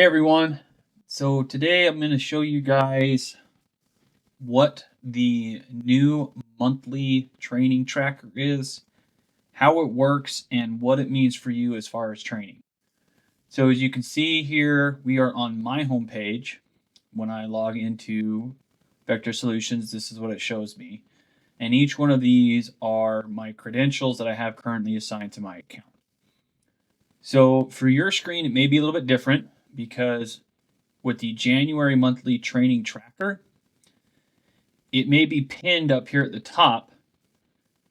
Hey everyone. So today I'm going to show you guys what the new monthly training tracker is, how it works, and what it means for you as far as training. So as you can see here, we are on my homepage. When I log into Vector Solutions, this is what it shows me. And each one of these are my credentials that I have currently assigned to my account. So for your screen, it may be a little bit different because with the January monthly training tracker, it may be pinned up here at the top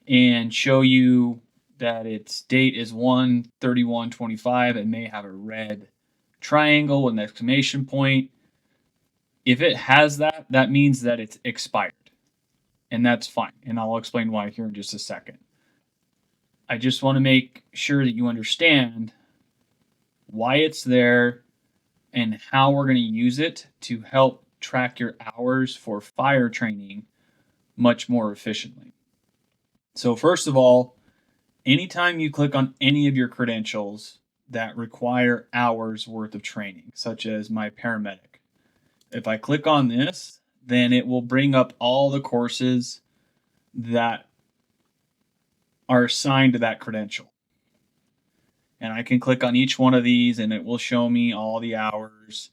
and show you that its date is 1/31/25. It may have a red triangle with an exclamation point. If it has that, that means that it's expired, and that's fine. And I'll explain why here in just a second. I just want to make sure that you understand why it's there and how we're going to use it to help track your hours for fire training much more efficiently. So first of all, anytime you click on any of your credentials that require hours worth of training, such as my paramedic, if I click on this, then it will bring up all the courses that are assigned to that credential. And I can click on each one of these and it will show me all the hours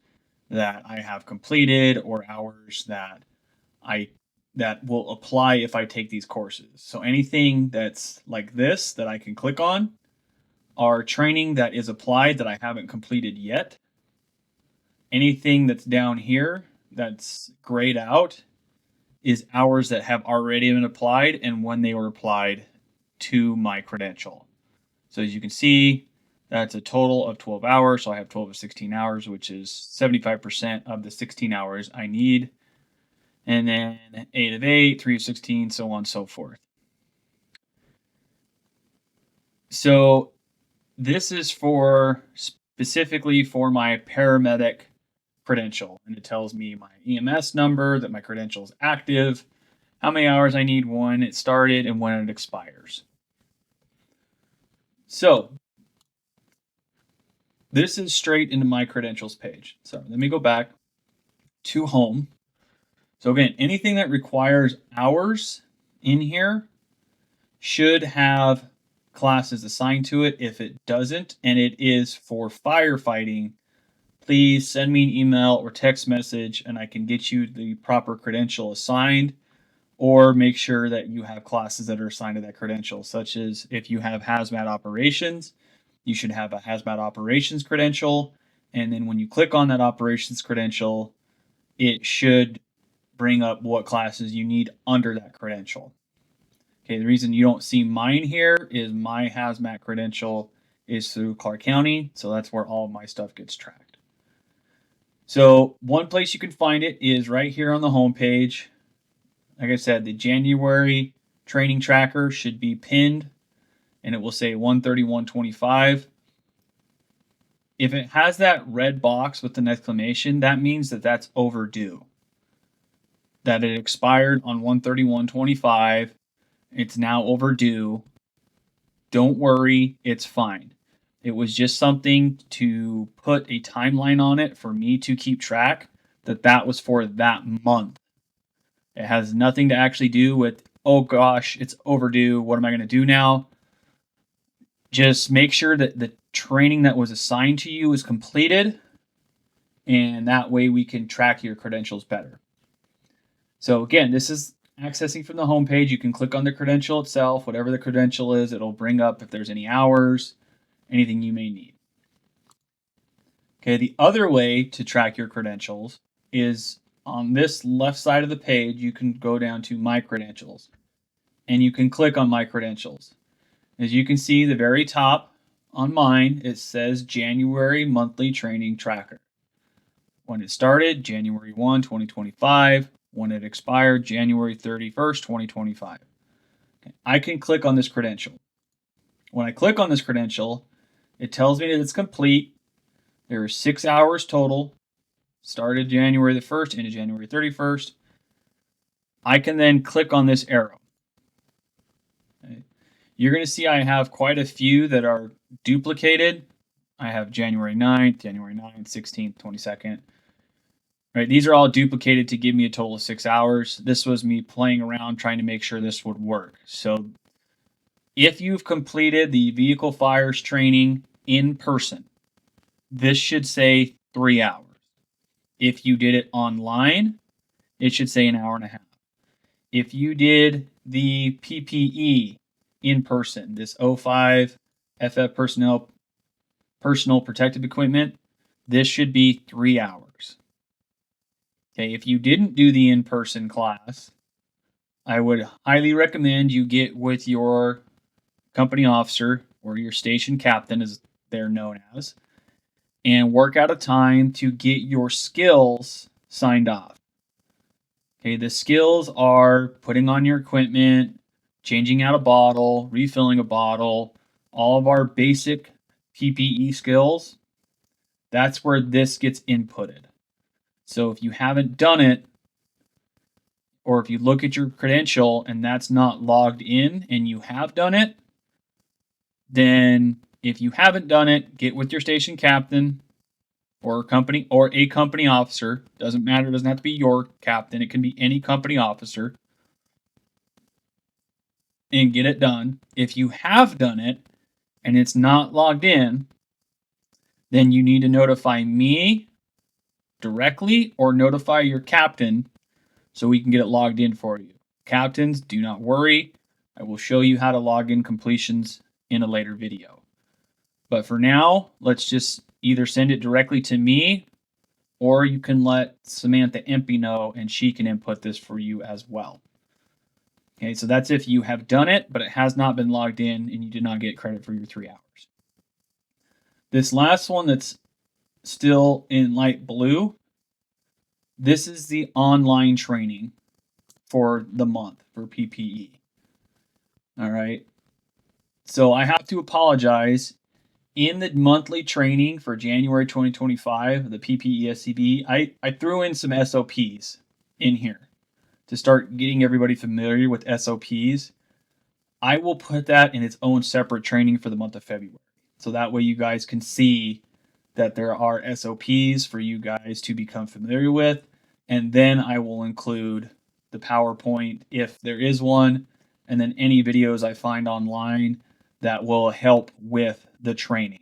that I have completed or hours that will apply if I take these courses. So anything that's like this that I can click on are training that is applied that I haven't completed yet. Anything that's down here that's grayed out is hours that have already been applied and when they were applied to my credential. So as you can see, that's a total of 12 hours. So I have 12 of 16 hours, which is 75% of the 16 hours I need. And then 8 of 8, 3 of 16, so on and so forth. So this is specifically for my paramedic credential. And it tells me my EMS number, that my credential is active, how many hours I need, when it started, and when it expires. So this is straight into my credentials page. So let me go back to home. So again, anything that requires hours in here should have classes assigned to it. If it doesn't, and it is for firefighting, please send me an email or text message and I can get you the proper credential assigned, or make sure that you have classes that are assigned to that credential, such as if you have hazmat operations, you should have a hazmat operations credential. And then when you click on that operations credential, it should bring up what classes you need under that credential. Okay, the reason you don't see mine here is my hazmat credential is through Clark County, so that's where all of my stuff gets tracked. So one place you can find it is right here on the home page. Like I said, the January training tracker should be pinned and it will say 1/31/25. If it has that red box with an exclamation, that means that that's overdue. That it expired on 1/31/25. It's now overdue. Don't worry, it's fine. It was just something to put a timeline on it for me to keep track that was for that month. It has nothing to actually do with, oh gosh, it's overdue. What am I going to do now? Just make sure that the training that was assigned to you is completed, and that way we can track your credentials better. So again, this is accessing from the homepage. You can click on the credential itself, whatever the credential is, it'll bring up if there's any hours, anything you may need. Okay, the other way to track your credentials is on this left side of the page. You can go down to My Credentials, and you can click on My Credentials. As you can see, the very top on mine, it says January Monthly Training Tracker. When it started, January 1, 2025. When it expired, January 31st, 2025. Okay. I can click on this credential. When I click on this credential, it tells me that it's complete. There are 6 hours total. Started January the 1st into January 31st. I can then click on this arrow. Okay. You're going to see I have quite a few that are duplicated. I have January 9th, 16th, 22nd. Right, these are all duplicated to give me a total of 6 hours. This was me playing around trying to make sure this would work. So if you've completed the vehicle fires training in person, this should say 3 hours. If you did it online, it should say an hour and a half. If you did the PPE in person, this O5 FF personal protective equipment, this should be 3 hours. Okay, if you didn't do the in-person class, I would highly recommend you get with your company officer or your station captain, as they're known as, and work out a time to get your skills signed off. Okay, the skills are putting on your equipment, changing out a bottle, refilling a bottle, all of our basic PPE skills. That's where this gets inputted. So if you haven't done it, or if you look at your credential and that's not logged in and you have done it, then if you haven't done it, get with your station captain or a company officer. Doesn't matter, it doesn't have to be your captain, it can be any company officer, and get it done. If you have done it and it's not logged in, then you need to notify me directly or notify your captain so we can get it logged in for you. Captains, do not worry. I will show you how to log in completions in a later video. But for now, let's just either send it directly to me, or you can let Samantha Empey know and she can input this for you as well. Okay, so that's if you have done it, but it has not been logged in and you did not get credit for your 3 hours. This last one that's still in light blue, this is the online training for the month for PPE. All right. So I have to apologize. In the monthly training for January 2025, the PPE SCB, I threw in some SOPs in here to start getting everybody familiar with SOPs. I will put that in its own separate training for the month of February. So that way you guys can see that there are SOPs for you guys to become familiar with. And then I will include the PowerPoint if there is one, and then any videos I find online that will help with the training.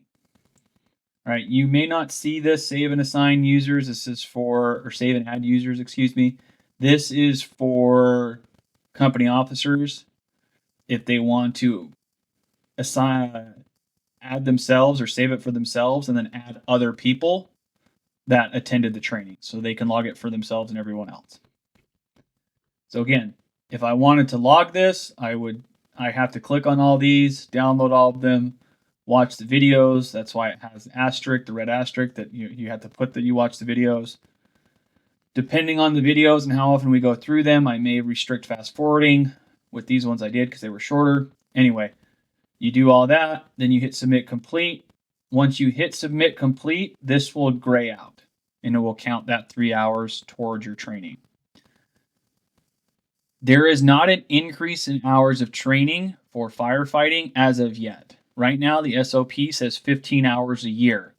All right, you may not see this save and assign users. This is for, or save and add users, excuse me. This is for company officers if they want to assign, add themselves or save it for themselves and then add other people that attended the training so they can log it for themselves and everyone else. So again, if I wanted to log this, I have to click on all these, download all of them, watch the videos. That's why it has asterisk, the red asterisk that you have to put that you watch the videos. Depending on the videos and how often we go through them, I may restrict fast forwarding. With these ones I did because they were shorter. Anyway, you do all that, then you hit submit complete. Once you hit submit complete, this will gray out and it will count that 3 hours towards your training. There is not an increase in hours of training for firefighting as of yet. Right now, the SOP says 15 hours a year.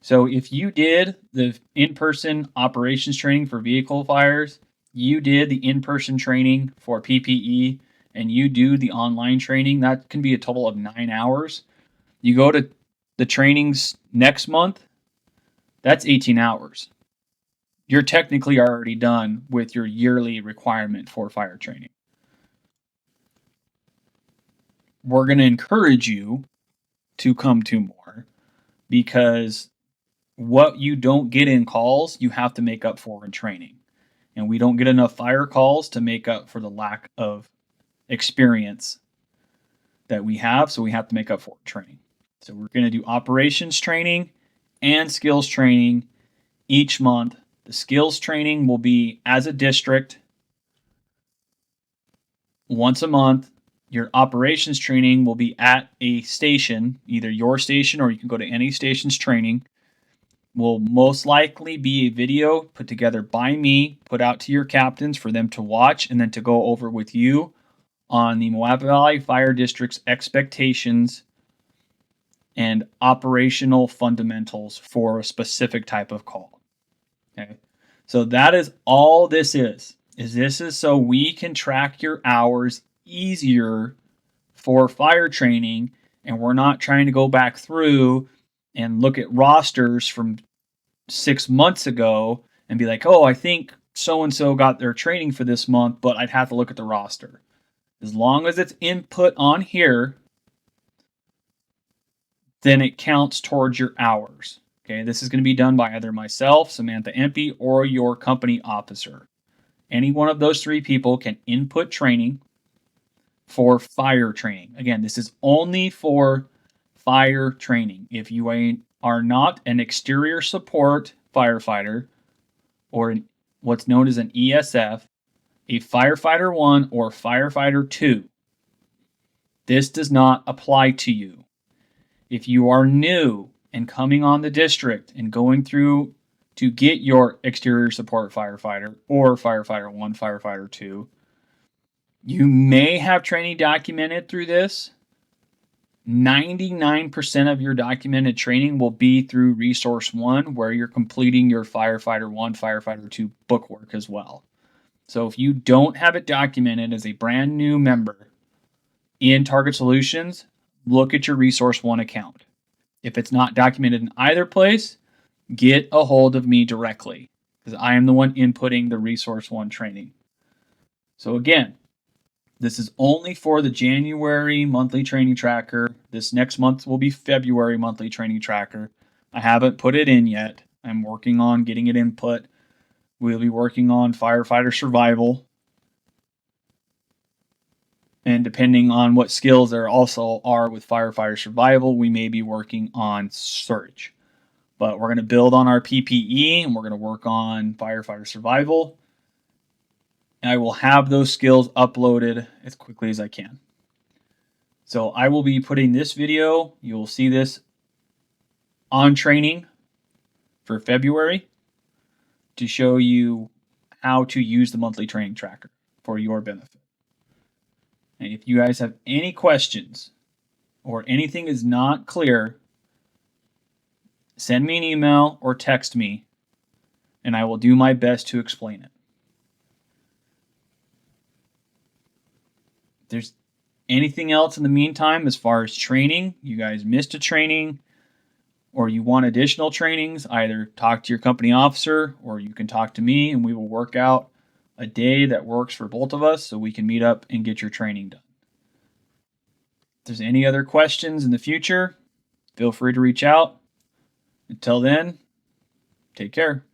So if you did the in-person operations training for vehicle fires, you did the in-person training for PPE, and you do the online training, that can be a total of 9 hours. You go to the trainings next month, that's 18 hours. You're technically already done with your yearly requirement for fire training. We're going to encourage you to come to more because what you don't get in calls, you have to make up for in training. And we don't get enough fire calls to make up for the lack of experience that we have, so we have to make up for it in training. So we're going to do operations training and skills training each month. The skills training will be as a district once a month. Your operations training will be at a station, either your station or you can go to any station's training. Will most likely be a video put together by me, put out to your captains for them to watch and then to go over with you on the Moapa Valley Fire District's expectations and operational fundamentals for a specific type of call. Okay. So that is all this is. This is so we can track your hours easier for fire training, and we're not trying to go back through and look at rosters from 6 months ago and be like, oh, I think so-and-so got their training for this month, but I'd have to look at the roster. As long as it's input on here, then it counts towards your hours. Okay, this is going to be done by either myself, Samantha Empey, or your company officer. Any one of those 3 people can input training for fire training. Again, this is only for fire training. If you are not an exterior support firefighter or what's known as an ESF, a firefighter 1 or firefighter 2, this does not apply to you. If you are new and coming on the district and going through to get your exterior support firefighter or firefighter 1, firefighter 2, you may have training documented through this. 99% of your documented training will be through Resource 1, where you're completing your firefighter 1, firefighter 2 bookwork as well. So if you don't have it documented as a brand new member in Target Solutions, look at your Resource 1 account. If it's not documented in either place, get a hold of me directly, because I am the one inputting the Resource 1 training. So again, this is only for the January monthly training tracker. This next month will be February monthly training tracker. I haven't put it in yet. I'm working on getting it input. We'll be working on firefighter survival. And depending on what skills there also are with firefighter survival, we may be working on search. But we're going to build on our PPE, and we're going to work on firefighter survival. And I will have those skills uploaded as quickly as I can. So I will be putting this video, you will see this on training for February to show you how to use the monthly training tracker for your benefit. And if you guys have any questions or anything is not clear, send me an email or text me, and I will do my best to explain it. If there's anything else in the meantime as far as training, you guys missed a training, or you want additional trainings, either talk to your company officer or you can talk to me, and we will work out a day that works for both of us so we can meet up and get your training done. If there's any other questions in the future, feel free to reach out. Until then, take care.